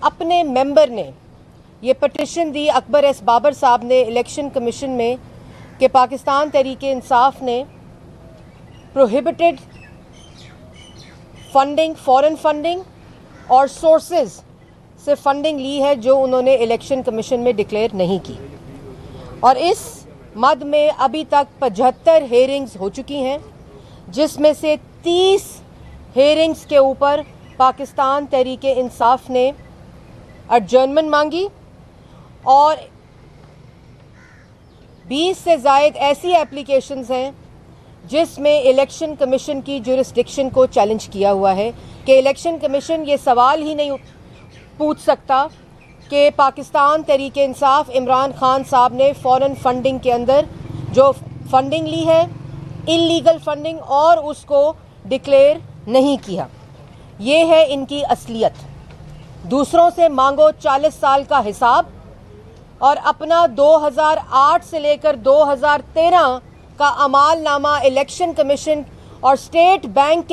اپنے ممبر نے یہ پٹیشن دی اکبر ایس بابر صاحب نے الیکشن کمیشن میں کہ پاکستان تحریک انصاف نے پروہیبٹڈ فنڈنگ، فورن فنڈنگ اور سورسز سے فنڈنگ لی ہے جو انہوں نے الیکشن کمیشن میں ڈکلیئر نہیں کی، اور اس مد میں ابھی تک 75 ہیئرنگز ہو چکی ہیں، جس میں سے 30 ہیئرنگز کے اوپر پاکستان تحریک انصاف نے ایڈجرنمنٹ مانگی، اور 20 سے زائد ایسی اپلیکیشنز ہیں جس میں الیکشن کمیشن کی جورسڈکشن کو چیلنج کیا ہوا ہے کہ الیکشن کمیشن یہ سوال ہی نہیں پوچھ سکتا کہ پاکستان تحریک انصاف عمران خان صاحب نے فورن فنڈنگ کے اندر جو فنڈنگ لی ہے انلیگل فنڈنگ اور اس کو ڈکلیئر نہیں کیا۔ یہ ہے ان کی اصلیت۔ دوسروں سے مانگو 40 سال کا حساب، اور اپنا 2008 سے لے کر 2013 کا اعمال نامہ الیکشن کمیشن اور اسٹیٹ بینک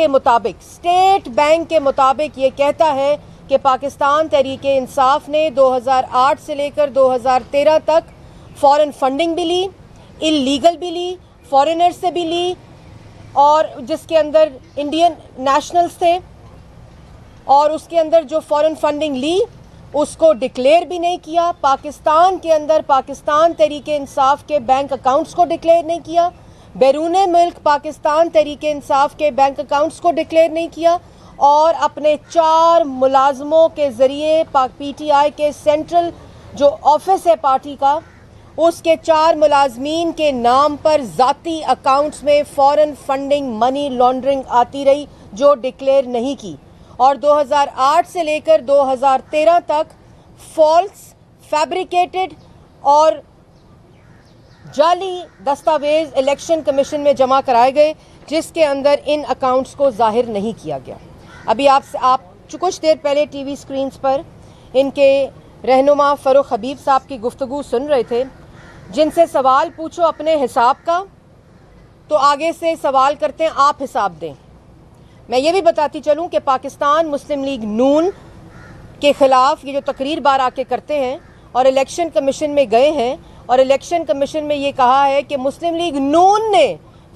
کے مطابق یہ کہتا ہے کہ پاکستان تحریک انصاف نے 2008 سے لے کر 2013 تک فورن فنڈنگ بھی لی، انلیگل بھی لی، فورنر سے بھی لی، اور جس کے اندر انڈین نیشنلز تھے، اور اس کے اندر جو فورن فنڈنگ لی اس کو ڈکلیئر بھی نہیں کیا۔ پاکستان کے اندر پاکستان تحریک انصاف کے بینک اکاؤنٹس کو ڈکلیئر نہیں کیا، بیرون ملک پاکستان تحریک انصاف کے بینک اکاؤنٹس کو ڈکلیئر نہیں کیا، اور اپنے 4 ملازموں کے ذریعے پی ٹی آئی کے سینٹرل جو آفس ہے پارٹی کا، اس کے 4 ملازمین کے نام پر ذاتی اکاؤنٹس میں فورن فنڈنگ، منی لانڈرنگ آتی رہی جو ڈکلیئر نہیں کی، اور 2008 سے لے کر 2013 تک فالس، فیبریکیٹڈ اور جعلی دستاویز الیکشن کمیشن میں جمع کرائے گئے، جس کے اندر ان اکاؤنٹس کو ظاہر نہیں کیا گیا۔ ابھی آپ کچھ دیر پہلے ٹی وی سکرینز پر ان کے رہنما فروخ حبیب صاحب کی گفتگو سن رہے تھے، جن سے سوال پوچھو اپنے حساب کا تو آگے سے سوال کرتے ہیں آپ حساب دیں۔ میں یہ بھی بتاتی چلوں کہ پاکستان مسلم لیگ نون کے خلاف یہ جو تقریر بار آ کے کرتے ہیں اور الیکشن کمیشن میں گئے ہیں، اور الیکشن کمیشن میں یہ کہا ہے کہ مسلم لیگ نون نے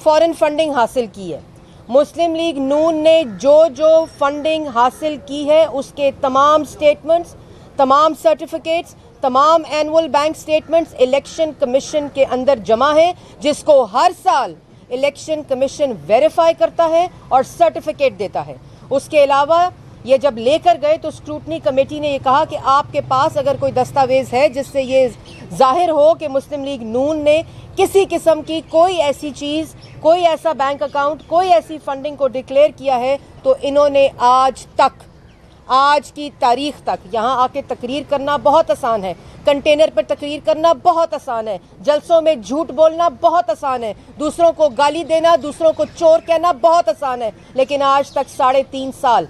فورن فنڈنگ حاصل کی ہے۔ مسلم لیگ نون نے جو فنڈنگ حاصل کی ہے اس کے تمام سٹیٹمنٹس، تمام سرٹیفکیٹس، تمام annual bank statements election commission کے اندر جمع ہیں، جس کو ہر سال الیکشن کمیشن ویریفائی کرتا ہے اور سرٹیفکیٹ دیتا ہے۔ اس کے علاوہ یہ جب لے کر گئے تو اسکروٹنی کمیٹی نے یہ کہا کہ آپ کے پاس اگر کوئی دستاویز ہے جس سے یہ ظاہر ہو کہ مسلم لیگ نون نے کسی قسم کی کوئی ایسی چیز، کوئی ایسا بینک اکاؤنٹ، کوئی ایسی فنڈنگ کو ڈکلیئر کیا ہے، تو انہوں نے آج کی تاریخ تک یہاں آ کے تقریر کرنا بہت آسان ہے، کنٹینر پر تقریر کرنا بہت آسان ہے، جلسوں میں جھوٹ بولنا بہت آسان ہے، دوسروں کو گالی دینا، دوسروں کو چور کہنا بہت آسان ہے، لیکن آج تک 3.5 سال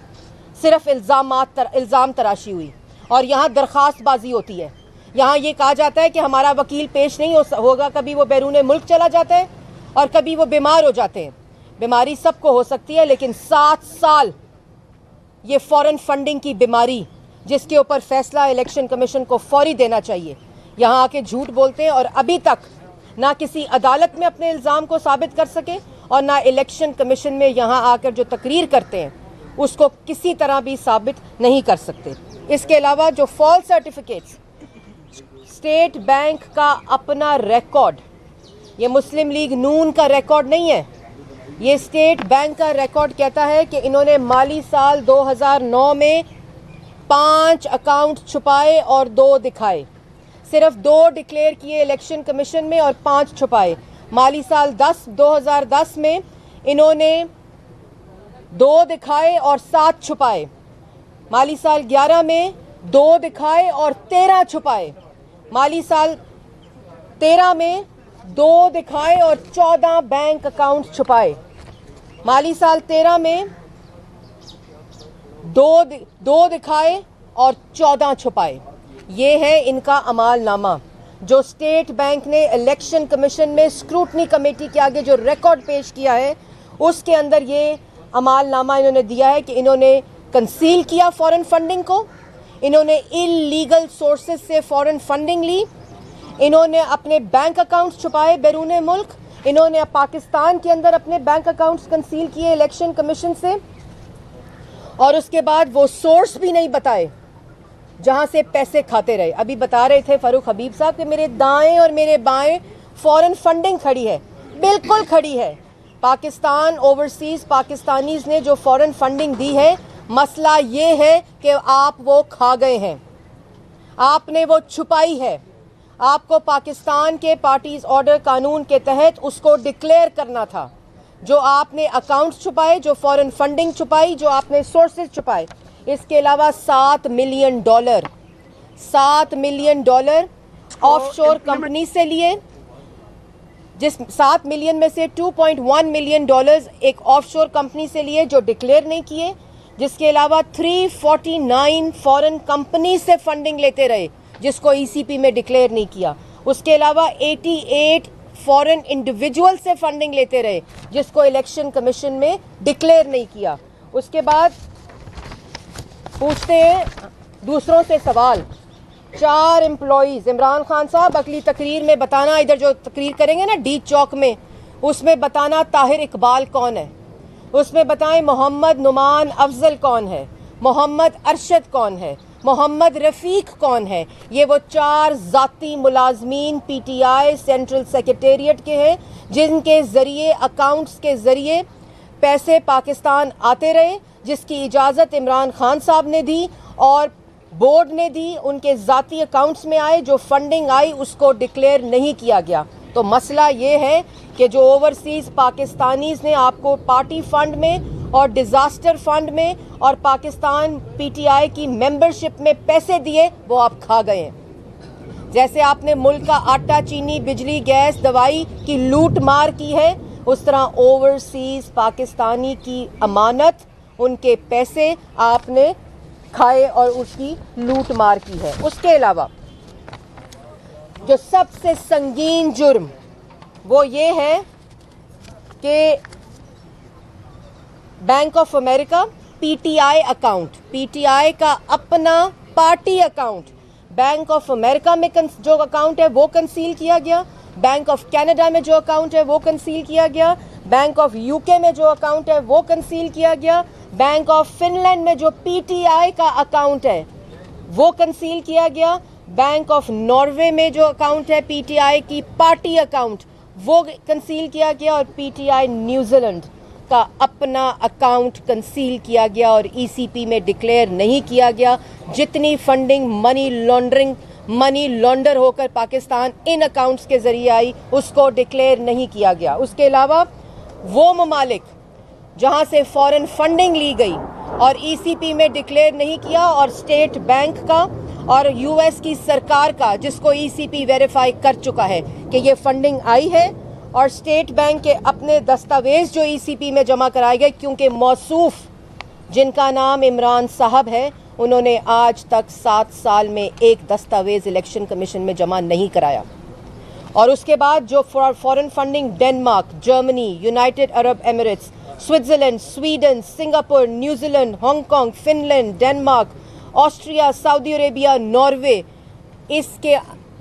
صرف الزام تراشی ہوئی، اور یہاں درخواست بازی ہوتی ہے۔ یہاں یہ کہا جاتا ہے کہ ہمارا وکیل پیش نہیں ہوگا، کبھی وہ بیرون ملک چلا جاتا ہے اور کبھی وہ بیمار ہو جاتے ہیں۔ بیماری سب کو ہو سکتی ہے، لیکن 7 سال یہ فورن فنڈنگ کی بیماری، جس کے اوپر فیصلہ الیکشن کمیشن کو فوری دینا چاہیے، یہاں آ کے جھوٹ بولتے ہیں، اور ابھی تک نہ کسی عدالت میں اپنے الزام کو ثابت کر سکے اور نہ الیکشن کمیشن میں یہاں آ کر جو تقریر کرتے ہیں اس کو کسی طرح بھی ثابت نہیں کر سکتے۔ اس کے علاوہ جو فالس سرٹیفکیٹس، اسٹیٹ بینک کا اپنا ریکارڈ، یہ مسلم لیگ نون کا ریکارڈ نہیں ہے، یہ اسٹیٹ بینک کا ریکارڈ کہتا ہے کہ انہوں نے مالی سال 2009 میں 5 اکاؤنٹ چھپائے اور 2 دکھائے، صرف 2 ڈکلیئر کیے الیکشن کمیشن میں اور 5 چھپائے۔ مالی سال 2010 میں انہوں نے 2 دکھائے اور 7 چھپائے۔ مالی سال 11 میں 2 دکھائے اور 13 چھپائے۔ مالی سال 13 میں 2 دکھائے اور 14 بینک اکاؤنٹ چھپائے۔ مالی سال 13 میں 2 دکھائے اور 14 چھپائے۔ یہ ہے ان کا اعمال نامہ جو اسٹیٹ بینک نے الیکشن کمیشن میں اسکروٹنی کمیٹی کے آگے جو ریکارڈ پیش کیا ہے، اس کے اندر یہ اعمال نامہ انہوں نے دیا ہے کہ انہوں نے کنسیل کیا فورن فنڈنگ کو، इन्होंने इलीगल सोर्सेज से फॉरेन फंडिंग ली, इन्होंने अपने बैंक अकाउंट्स छुपाए बैरून मुल्क, इन्होंने पाकिस्तान के अंदर अपने बैंक अकाउंट्स कंसील किए इलेक्शन कमीशन से, और उसके बाद वो सोर्स भी नहीं बताए जहां से पैसे खाते रहे। अभी बता रहे थे फारूक हबीब साहब कि मेरे दाएं और मेरे बाएं फॉरेन फंडिंग खड़ी है, बिल्कुल खड़ी है। पाकिस्तान ओवरसीज पाकिस्तानीज ने जो फॉरेन फंडिंग दी है, मसला ये है कि आप वो खा गए हैं, आपने वो छुपाई है। आपको पाकिस्तान के पार्टीज ऑर्डर कानून के तहत उसको डिक्लेयर करना था। जो आपने अकाउंट्स छुपाए, जो फॉरेन फंडिंग छुपाई, जो आपने सोर्सेज छुपाए, इसके अलावा $7 मिलियन ऑफशोर कंपनी से लिए, जिस 7 मिलियन में से $2.1 मिलियन एक ऑफशोर कंपनी से लिए जो डिक्लेयर नहीं किए, जिसके अलावा 349 फॉरेन कंपनी से फंडिंग लेते रहे जिसको ईसीपी में डिक्लेयर नहीं किया। उसके अलावा 88 फॉरेन इंडिविजुअल से फंडिंग लेते रहे जिसको इलेक्शन कमीशन में डिक्लेयर नहीं किया। उसके बाद पूछते हैं दूसरों से सवाल। 4 एम्प्लॉइज, इमरान खान साहब अगली तकरीर में बताना, इधर जो तकरीर करेंगे ना डी चौक में, उसमें बताना ताहिर इकबाल कौन है, उसमें बताएं मोहम्मद नुमान अफजल कौन है, मोहम्मद अरशद कौन है, मोहम्मद रफ़ीक कौन है। ये वो 4 ज़ाती मुलाजमीन पीटीआई सेंट्रल सेक्रेटेरिएट के हैं जिनके ज़रिए अकाउंट्स के ज़रिए पैसे पाकिस्तान आते रहे, जिसकी इजाज़त इमरान खान साहब ने दी और बोर्ड ने दी। उनके ज़ाती अकाउंट्स में आए, जो फंडिंग आई उसको डिक्लेयर नहीं किया गया। तो मसला ये है कि जो ओवरसीज़ पाकिस्तानीज़ ने आपको पार्टी फ़ंड में और डिज़ास्टर फंड में और पाकिस्तान पीटीआई की मेंबरशिप में पैसे दिए, वो आप खा गए हैं। जैसे आपने मुल्क का आटा, चीनी, बिजली, गैस, दवाई की लूट मार की है, उस तरह ओवरसीज़ पाकिस्तानी की अमानत, उनके पैसे आपने खाए और उसकी लूट मार की है। उसके अलावा जो सबसे संगीन जुर्म वो ये है कि bank of America PTI account, PTI का अपना party account, bank of America में जो अकाउंट है वो कंसील किया गया, बैंक ऑफ कनाडा में जो अकाउंट है वो कंसील किया गया, बैंक ऑफ यूके में जो अकाउंट है वो कंसील किया गया, बैंक ऑफ फिनलैंड में जो पीटीआई का अकाउंट है वो कंसील किया गया, बैंक ऑफ नॉर्वे में जो अकाउंट है पीटीआई की पार्टी अकाउंट वो कंसील किया गया, और पीटीआई न्यूजीलैंड का अपना अकाउंट कंसील किया गया और ईसीपी में डिक्लेयर नहीं किया गया। जितनी फंडिंग मनी लॉन्डर होकर पाकिस्तान इन अकाउंट्स के जरिए आई उसको डिक्लेयर नहीं किया गया। उसके अलावा वो ममालिक जहां से फॉरेन फंडिंग ली गई और ईसीपी में डिक्लेयर नहीं किया, और स्टेट बैंक का और यूएस की सरकार का, जिसको ईसीपी वेरीफाई कर चुका है कि ये फंडिंग आई है, और स्टेट बैंक के अपने दस्तावेज जो ईसीपी में जमा कराए गए, क्योंकि मौसूफ जिनका नाम इमरान साहब है, उन्होंने आज तक 7 साल में एक दस्तावेज इलेक्शन कमीशन में जमा नहीं कराया। और उसके बाद जो foreign funding Denmark, Germany, United Arab Emirates, Switzerland, Sweden, Singapore, New Zealand, Hong Kong, Finland, Denmark, Austria, Saudi Arabia, Norway, इसके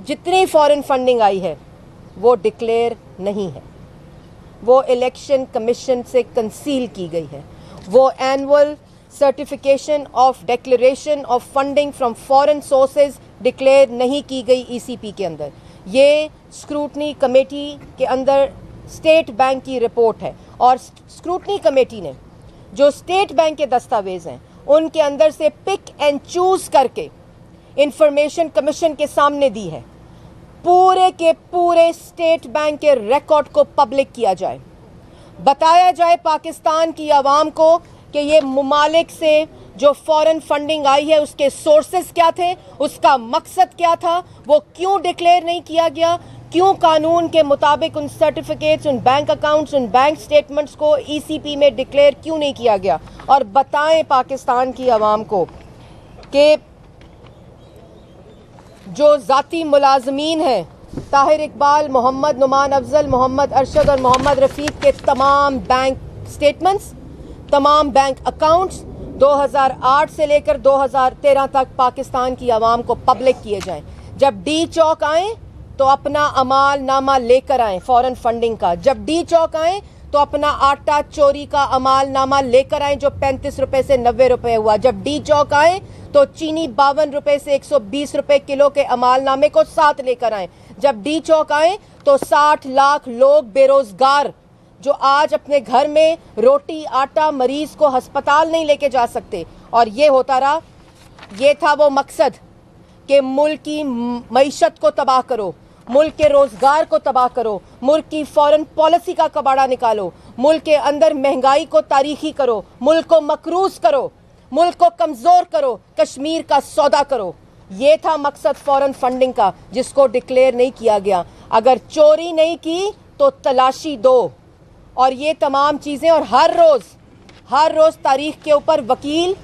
जितनी फॉरेन फंडिंग आई है वो डिक्लेयर नहीं है, वो इलेक्शन कमीशन से कंसील की गई है। वो annual certification of declaration of funding from foreign sources declare नहीं की गई ईसीपी के अंदर। ये स्क्रूटनी कमेटी के अंदर स्टेट बैंक की रिपोर्ट है, और स्क्रूटनी कमेटी ने जो स्टेट बैंक के दस्तावेज हैं उनके अंदर से पिक एंड चूज करके इंफॉर्मेशन कमीशन के सामने दी है। पूरे के पूरे स्टेट बैंक के रिकॉर्ड को पब्लिक किया जाए, बताया जाए पाकिस्तान की आवाम को कि ये ममालिक से जो फॉरेन फंडिंग आई है उसके सोर्सेस क्या थे, उसका मकसद क्या था, वो क्यों डिक्लेयर नहीं किया गया, क्यों कानून के मुताबिक उन सर्टिफिकेट्स, उन बैंक अकाउंट्स, उन बैंक स्टेटमेंट्स को ईसीपी में डिक्लेयर क्यों नहीं किया गया। और बताएं पाकिस्तान की आवाम को कि जो ज़ाती मुलाजमीन हैं, ताहिर इकबाल, मोहम्मद नुमान अफजल, मोहम्मद अरशद और मोहम्मद रफ़ीक के तमाम बैंक स्टेटमेंट्स, तमाम बैंक अकाउंट्स 2008 से लेकर 2013 तक पाकिस्तान की आवाम को पब्लिक किए जाएं। जब डी चौक आए तो अपना अमाल नामा लेकर आएं फॉरेन फंडिंग का। जब डी चौक आए तो अपना आटा चोरी का अमाल नामा लेकर आए जो 35 रुपए से 90 रुपए हुआ। जब डी चौक आए तो चीनी 52 रुपए से 120 रुपए किलो के अमाल नामे को साथ लेकर आए। जब डी चौक आए तो 60 लाख लोग बेरोजगार जो आज अपने घर में रोटी आटा मरीज को अस्पताल नहीं लेके जा सकते, और ये होता रहा। ये था वो मकसद कि मुल्क की मईशत को तबाह करो, मुल्क के रोजगार को तबाह करो, मुल्क की फॉरेन पॉलिसी का कबाड़ा निकालो, मुल्क के अंदर महंगाई को तारीखी करो, मुल्क को मकरूज करो, मुल्क को कमजोर करो, कश्मीर का सौदा करो। ये था मकसद फॉरेन फंडिंग का, जिसको डिक्लेयर नहीं किया गया। अगर चोरी नहीं की तो तलाशी दो, और ये तमाम चीज़ें। और हर रोज़ तारीख के ऊपर वकील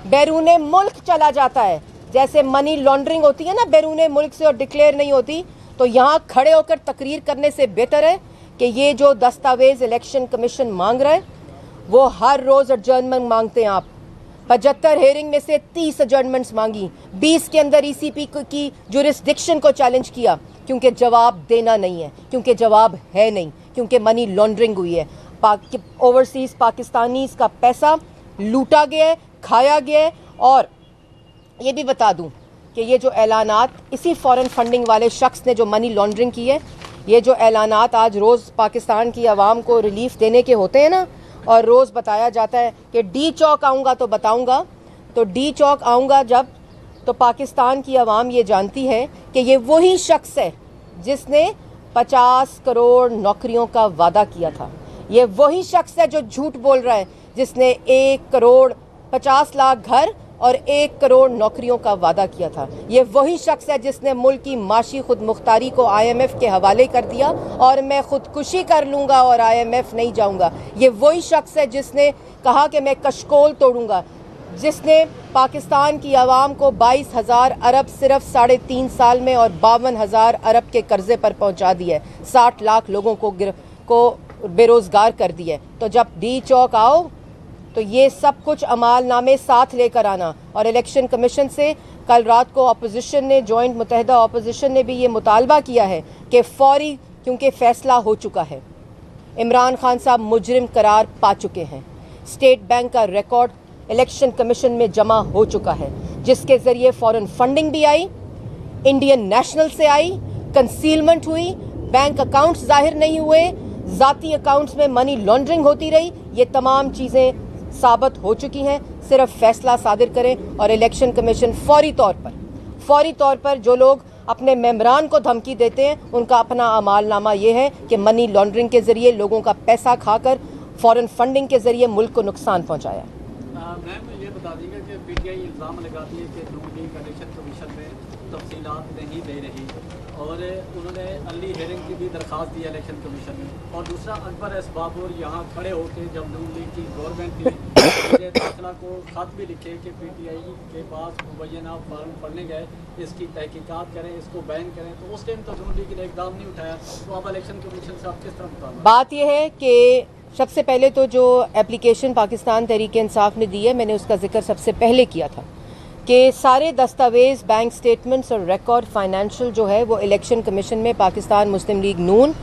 बैरूने मुल्क चला जाता है। जैसे मनी लॉन्ड्रिंग होती है ना बैरूने मुल्क से और डिक्लेयर नहीं होती, तो यहाँ खड़े होकर तकरीर करने से बेहतर है कि ये जो दस्तावेज़ इलेक्शन कमीशन मांग रहा है वो हर रोज़ एडजर्नमेंट मांगते हैं आप। 75 हेयरिंग में से 30 एडजर्नमेंट्स मांगी, 20 के अंदर ईसीपी की जुरिस्डिक्शन को चैलेंज किया, क्योंकि जवाब देना नहीं है, क्योंकि जवाब है नहीं, क्योंकि मनी लॉन्ड्रिंग हुई है। ओवरसीज़ पाकिस्तानीज़ का पैसा लूटा गया है, खाया गया है। और ये भी बता दूं कि ये जो ऐलानात इसी फॉरेन फंडिंग वाले शख्स ने जो मनी लॉन्ड्रिंग की है, ये जो ऐलानात आज रोज़ पाकिस्तान की आवाम को रिलीफ देने के होते हैं ना, और रोज़ बताया जाता है कि डी चौक आऊँगा तो बताऊँगा, तो डी चौक आऊँगा जब, तो पाकिस्तान की आवाम ये जानती है कि ये वही शख्स है जिसने 50 करोड़ नौकरियों का वादा किया था। ये वही शख्स है जो झूठ बोल रहा है, जिसने 1 करोड़ 50 लाख घर और 1 करोड़ नौकरियों का वादा किया था। ये वही शख्स है जिसने मुल्क की माशी खुद मुख्तारी को IMF के हवाले कर दिया और मैं खुदकुशी कर लूँगा और IMF नहीं जाऊँगा। ये वही शख्स है जिसने कहा कि मैं कशकोल तोड़ूँगा, जिसने पाकिस्तान की आवाम को 22,000 अरब सिर्फ 3.5 साल में और 52,000 अरब के कर्जे पर पहुँचा दिया है, 60 लाख लोगों को बेरोज़गार कर दिया है। तो जब डी चौक आओ तो ये सब कुछ अमालनामे साथ लेकर आना। और इलेक्शन कमीशन से कल रात को अपोजिशन ने, जॉइंट मुतहदा अपोजिशन ने भी ये मुतालबा किया है कि फौरी, क्योंकि फ़ैसला हो चुका है, इमरान खान साहब मुजरिम करार पा चुके हैं। स्टेट बैंक का रिकॉर्ड इलेक्शन कमीशन में जमा हो चुका है, जिसके ज़रिए फॉरेन फंडिंग भी आई, इंडियन नेशनल से आई, कंसीलमेंट हुई, बैंक अकाउंट्स ज़ाहिर नहीं हुए, ज़ाती अकाउंट्स में मनी लॉन्ड्रिंग होती रही। ये तमाम चीज़ें साबित हो चुकी हैं। सिर्फ फैसला सादिर करें और इलेक्शन कमीशन फौरी तौर पर जो लोग अपने मेंबरान को धमकी देते हैं उनका अपना अमालनामा ये है कि मनी लॉन्ड्रिंग के ज़रिए लोगों का पैसा खाकर फॉरेन फंडिंग के ज़रिए मुल्क को नुकसान पहुँचाया। मैम ये बता दीजिएगा कि PTI इल्ज़ाम लगाती है कि नून लीग इलेक्शन कमीशन में तफसीलात नहीं दे रही, और उन्होंने अर्ली हेयरिंग की भी दरख्वास्त दी इलेक्शन कमीशन में। और दूसरा, अकबर असबाबुर यहाँ खड़े होकर जब नून लीग की गवर्नमेंट थी दाखिला को ख़त भी लिखे कि PTI के पास मुबैना फॉर्म पढ़ने गए, इसकी तहकीकात करें, इसको बैन करें, तो उस टाइम तो नून लीग ने इकदाम नहीं उठाया। तो अब इलेक्शन कमीशन से आप किस तरह मुताबिक? बात यह है कि सबसे पहले तो जो एप्लीकेशन पाकिस्तान तहरीक इंसाफ ने दी है, मैंने उसका जिक्र सबसे पहले किया था कि सारे दस्तावेज़, बैंक स्टेटमेंट्स और रिकॉर्ड फाइनेंशियल जो है वो इलेक्शन कमीशन में पाकिस्तान मुस्लिम लीग नून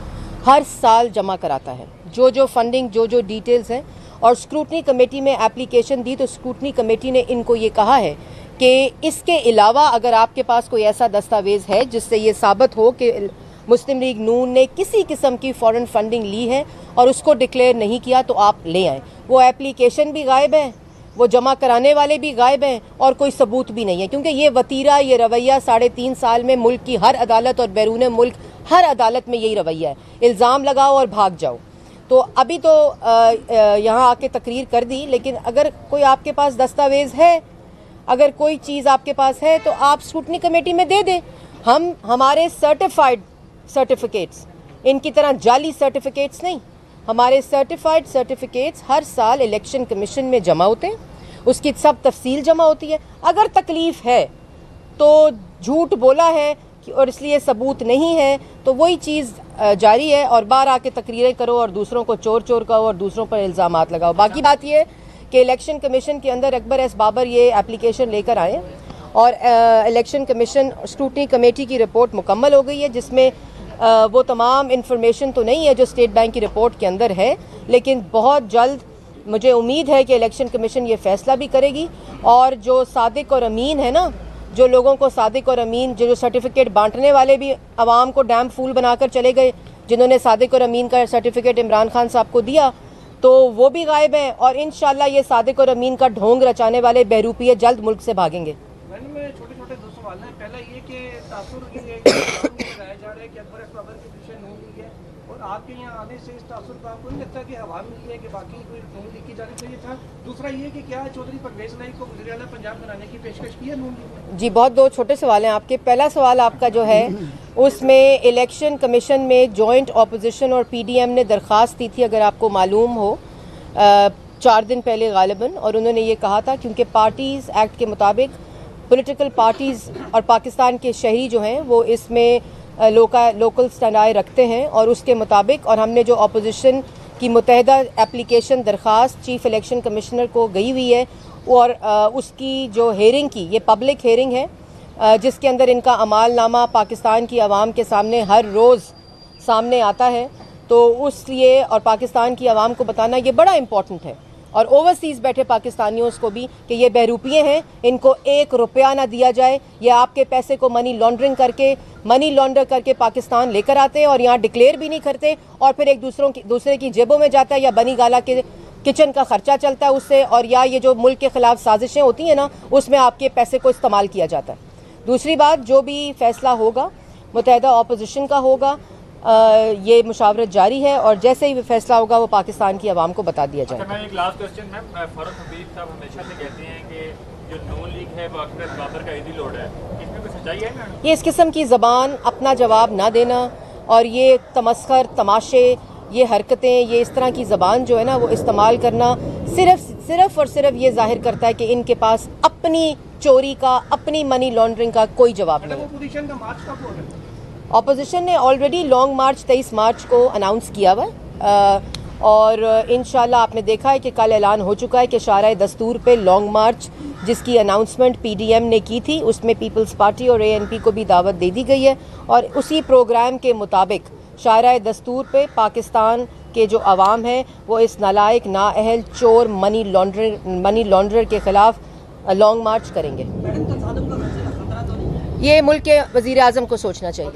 हर साल जमा कराता है, जो फंडिंग, जो डिटेल्स हैं। और स्क्रूटनी कमेटी में एप्लीकेशन दी तो स्क्रूटनी कमेटी ने इनको ये कहा है कि इसके अलावा अगर आपके पास कोई ऐसा दस्तावेज़ है जिससे ये साबित हो कि मुस्लिम लीग नून ने किसी किस्म की फॉरेन फंडिंग ली है और उसको डिक्लेयर नहीं किया, तो आप ले आएँ। वो एप्लीकेशन भी गायब है, वो जमा कराने वाले भी गायब हैं, और कोई सबूत भी नहीं है, क्योंकि ये वतीरा, ये रवैया 3.5 साल में मुल्क की हर अदालत और बैरून मुल्क हर अदालत में यही रवैया है, इल्ज़ाम लगाओ और भाग जाओ। तो अभी तो यहाँ आके तकरीर कर दी, लेकिन अगर कोई आपके पास दस्तावेज़ है, अगर कोई चीज़ आपके पास है तो आप स्क्रूटनी कमेटी में दे दें। हमारे सर्टिफाइड सर्टिफिकेट्स, इनकी तरह जाली सर्टिफिकेट्स नहीं, हमारे सर्टिफाइड सर्टिफिकेट्स हर साल इलेक्शन कमीशन में जमा होते हैं, उसकी सब तफसील जमा होती है। अगर तकलीफ़ है तो झूठ बोला है और इसलिए सबूत नहीं है, तो वही चीज़ जारी है, और बाहर आके तकरीरें करो और दूसरों को चोर कहो और दूसरों पर इल्ज़ामात लगाओ। बाकी बात ये کہ الیکشن کمیشن کے اندر اکبر ایس بابر یہ اپلیکیشن لے کر آئے اور الیکشن کمیشن اسکروٹنی کمیٹی کی رپورٹ مکمل ہو گئی ہے، جس میں وہ تمام انفارمیشن تو نہیں ہے جو اسٹیٹ بینک کی رپورٹ کے اندر ہے، لیکن بہت جلد مجھے امید ہے کہ الیکشن کمیشن یہ فیصلہ بھی کرے گی، اور جو صادق اور امین ہے نا، جو لوگوں کو صادق اور امین جو سرٹیفکیٹ بانٹنے والے بھی عوام کو ڈیم فول بنا کر چلے گئے، جنہوں نے صادق اور امین کا سرٹیفکیٹ عمران خان صاحب کو دیا، تو وہ بھی غائب ہیں، اور انشاءاللہ یہ صادق اور امین کا ڈھونگ رچانے والے بہروپیے جلد ملک سے بھاگیں گے۔ میں چھوٹے چھوٹے دو سوال ہیں۔ پہلا یہ کہ تاثر یہ بتایا جا رہا ہے کہ اکبر ایس بابر کے پیچھے نون لیگ ہے، اور آپ کے یہاں آنے سے اس تاثر کا آپ کو نہیں لگتا کہ ہوا ملی ہے کہ باقی کوئی نون لیگ کی جانی چاہیے تھا؟ دوسرا یہ کہ کیا چودھری پرویز الہی کو وزیر اعلیٰ پنجاب بنانے کی پیشکش کی ہے نون لیگ نے؟ جی بہت دو چھوٹے سوال ہیں آپ کے۔ پہلا سوال آپ کا جو ہے اس میں الیکشن کمیشن میں جوائنٹ اپوزیشن اور پی ڈی ایم نے درخواست دی تھی، اگر آپ کو معلوم ہو 4 دن پہلے غالباً، اور انہوں نے یہ کہا تھا کیونکہ پارٹیز ایکٹ کے مطابق پولیٹیکل پارٹیز اور پاکستان کے شہری جو ہیں وہ اس میں لوکل سٹینڈ آئی رکھتے ہیں، اور اس کے مطابق، اور ہم نے جو اپوزیشن کی متحدہ اپلیکیشن درخواست چیف الیکشن کمشنر کو گئی ہوئی ہے، اور اس کی جو ہیئرنگ کی، یہ پبلک ہیئرنگ ہے جس کے اندر ان کا عمال نامہ پاکستان کی عوام کے سامنے ہر روز سامنے آتا ہے، تو اس لیے اور پاکستان کی عوام کو بتانا یہ بڑا امپورٹنٹ ہے، اور اوورسیز بیٹھے پاکستانیوں کو بھی، کہ یہ بہروپیے ہیں، ان کو 1 روپیہ نہ دیا جائے، یہ آپ کے پیسے کو منی لانڈر کر کے پاکستان لے کر آتے ہیں اور یہاں ڈکلیئر بھی نہیں کرتے، اور پھر ایک دوسرے کی جیبوں میں جاتا ہے، یا بنی گالا کے کچن کا خرچہ چلتا ہے اس سے، اور یا یہ جو ملک کے خلاف سازشیں ہوتی ہیں نا، اس میں آپ کے پیسے کو استعمال کیا جاتا ہے۔ دوسری بات، جو بھی فیصلہ ہوگا متحدہ اپوزیشن کا ہوگا، یہ مشاورت جاری ہے، اور جیسے ہی فیصلہ ہوگا وہ پاکستان کی عوام کو بتا دیا جائے گا۔ میں ایک لاسٹ کوسچن میں فاروق حبیب صاحب ہمیشہ سے کہتے ہیں کہ جو نون لیگ ہے وہ اکبر ایس بابر کا ایدھی لوڈ ہے، اس میں کوئی سچائی ہے نا؟ یہ اس قسم کی زبان اپنا جواب نہ دینا، اور یہ تمسخر تماشے، یہ حرکتیں، یہ اس طرح کی زبان جو ہے نا وہ استعمال کرنا صرف اور صرف یہ ظاہر کرتا ہے کہ ان کے پاس اپنی چوری کا، اپنی منی لانڈرنگ کا کوئی جواب نہیں ہے۔ اپوزیشن کا مارچ کب ہو رہا ہے؟ اپوزیشن نے آلریڈی لانگ مارچ 23 مارچ کو اناؤنس کیا ہوا ہے، اور انشاءاللہ آپ نے دیکھا ہے کہ کل اعلان ہو چکا ہے کہ شارع دستور پہ لانگ مارچ جس کی اناؤنسمنٹ پی ڈی ایم نے کی تھی، اس میں پیپلز پارٹی اور اے این پی کو بھی دعوت دے دی گئی ہے، اور اسی پروگرام کے مطابق شارع دستور پہ پاکستان کے جو عوام ہیں وہ اس نالائق، نااہل، چور، منی لانڈرر کے خلاف لانگ مارچ کریں گے۔ یہ ملک کے وزیر اعظم کو سوچنا چاہیے۔